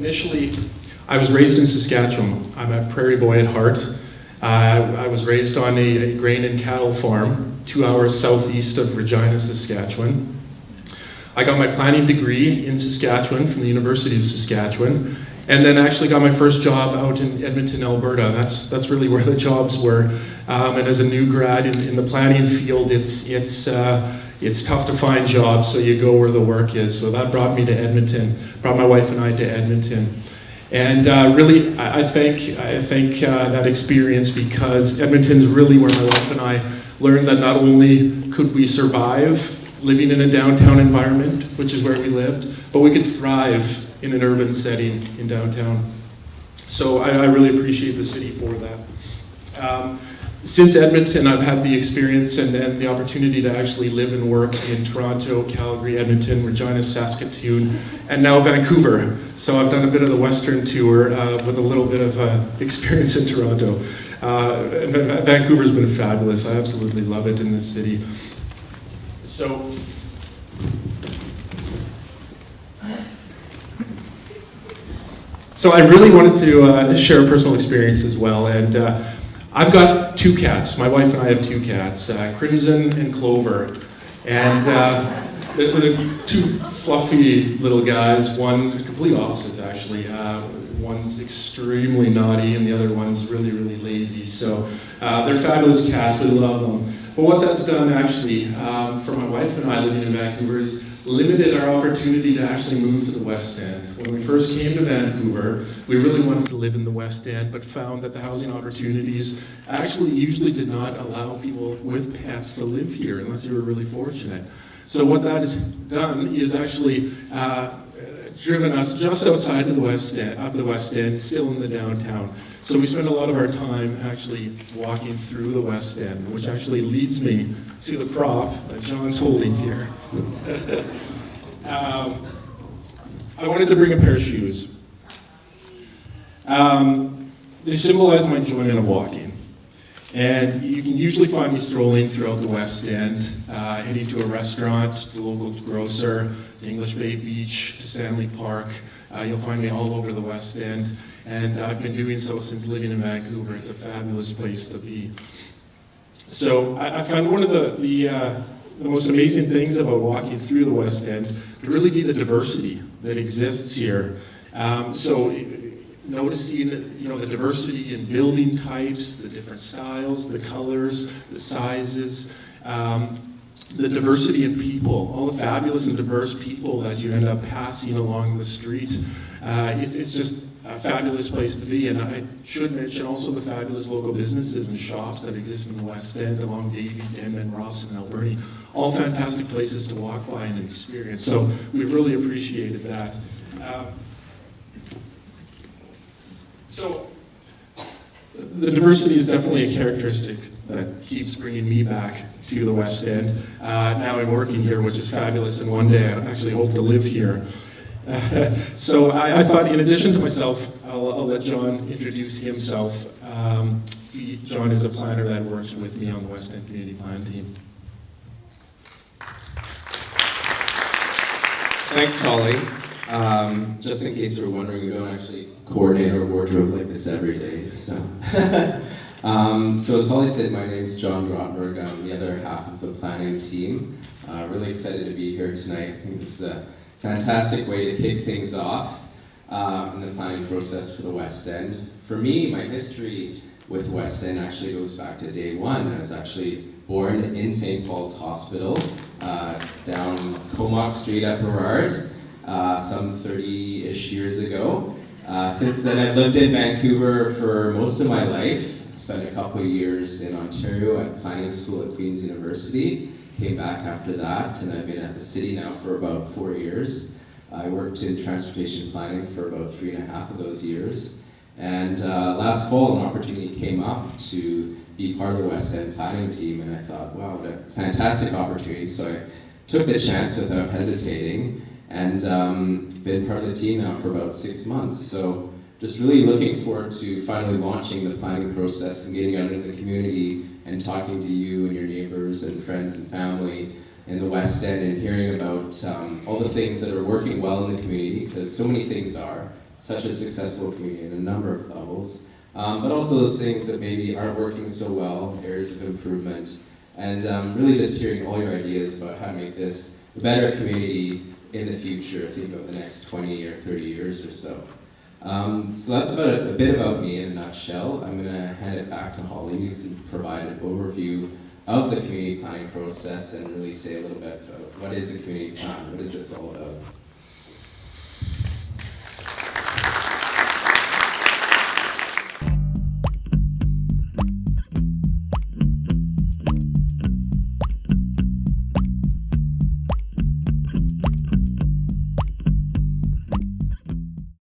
initially, I was raised in Saskatchewan. I'm a prairie boy at heart. I was raised on a grain and cattle farm 2 hours southeast of Regina, Saskatchewan. I got my planning degree in Saskatchewan from the University of Saskatchewan, and then actually got my first job out in Edmonton, Alberta. That's really where the jobs were. And as a new grad in the planning field, it's tough to find jobs, so you go where the work is. So that brought me to Edmonton, brought my wife and I to Edmonton. And really, I think that experience, because Edmonton's really where my wife and I learned that not only could we survive living in a downtown environment, which is where we lived, but we could thrive in an urban setting in downtown. So I really appreciate the city for that. Since Edmonton, I've had the experience and the opportunity to actually live and work in Toronto, Calgary, Edmonton, Regina, Saskatoon, and now Vancouver. So I've done a bit of the Western tour with a little bit of experience in Toronto. Vancouver's been fabulous. I absolutely love it in this city. So I really wanted to share a personal experience as well, and I've got 2 cats. My wife and I have 2 cats, Crimson and Clover, and they're 2 fluffy little guys. One complete opposites actually. One's extremely naughty, and the other one's really, really lazy. So they're fabulous cats. We love them. But what that's done actually for my wife and I living in Vancouver is limited our opportunity to actually move to the West End. When we first came to Vancouver, we really wanted to live in the West End, but found that the housing opportunities actually usually did not allow people with pets to live here unless they were really fortunate. So what that has done is actually driven us just outside of the West End, still in the downtown. So we spend a lot of our time actually walking through the West End, which actually leads me to the prop that John's holding here. I wanted to bring a pair of shoes. They symbolize my enjoyment of walking. And you can usually find me strolling throughout the West End, heading to a restaurant, the local grocer, to English Bay Beach, to Stanley Park. You'll find me all over the West End, and I've been doing so since living in Vancouver. It's a fabulous place to be. So I found one of the most amazing things about walking through the West End to really be the diversity that exists here. Noticing the diversity in building types, the different styles, the colors, the sizes, the diversity in people, all the fabulous and diverse people that you end up passing along the street. It's just a fabulous place to be, and I should mention also the fabulous local businesses and shops that exist in the West End along Davie, Denman, Ross, and Alberni. All fantastic places to walk by and experience, so we've really appreciated that. So the diversity is definitely a characteristic that keeps bringing me back to the West End. Now I'm working here, which is fabulous, and one day I actually hope to live here. So I thought, in addition to myself, I'll let John introduce himself. John is a planner that works with me on the West End Community Plan team. Thanks, Holly. Just in case you were wondering, we don't actually coordinate our wardrobe like this every day. So as Holly said, my name is John Grottenberg. I'm the other half of the planning team. Really excited to be here tonight. I think this is a fantastic way to kick things off in the planning process for the West End. For me, my history with West End actually goes back to day one. I was actually born in St. Paul's Hospital, down Comox Street at Burrard, some 30-ish years ago. Since then, I've lived in Vancouver for most of my life. Spent a couple of years in Ontario at planning school at Queen's University. Came back after that, and I've been at the city now for about 4 years. I worked in transportation planning for about 3.5 of those years. And last fall, an opportunity came up to be part of the West End planning team, and I thought, wow, what a fantastic opportunity. So I took the chance without hesitating, and been part of the team now for about 6 months. So just really looking forward to finally launching the planning process and getting out into the community and talking to you and your neighbors and friends and family in the West End and hearing about all the things that are working well in the community, because so many things are, such a successful community in a number of levels, but also those things that maybe aren't working so well, areas of improvement, and really just hearing all your ideas about how to make this a better community in the future, think about the next 20 or 30 years or so. So that's about a bit about me in a nutshell. I'm going to hand it back to Holly to provide an overview of the community planning process and really say a little bit about what is a community plan, what is this all about.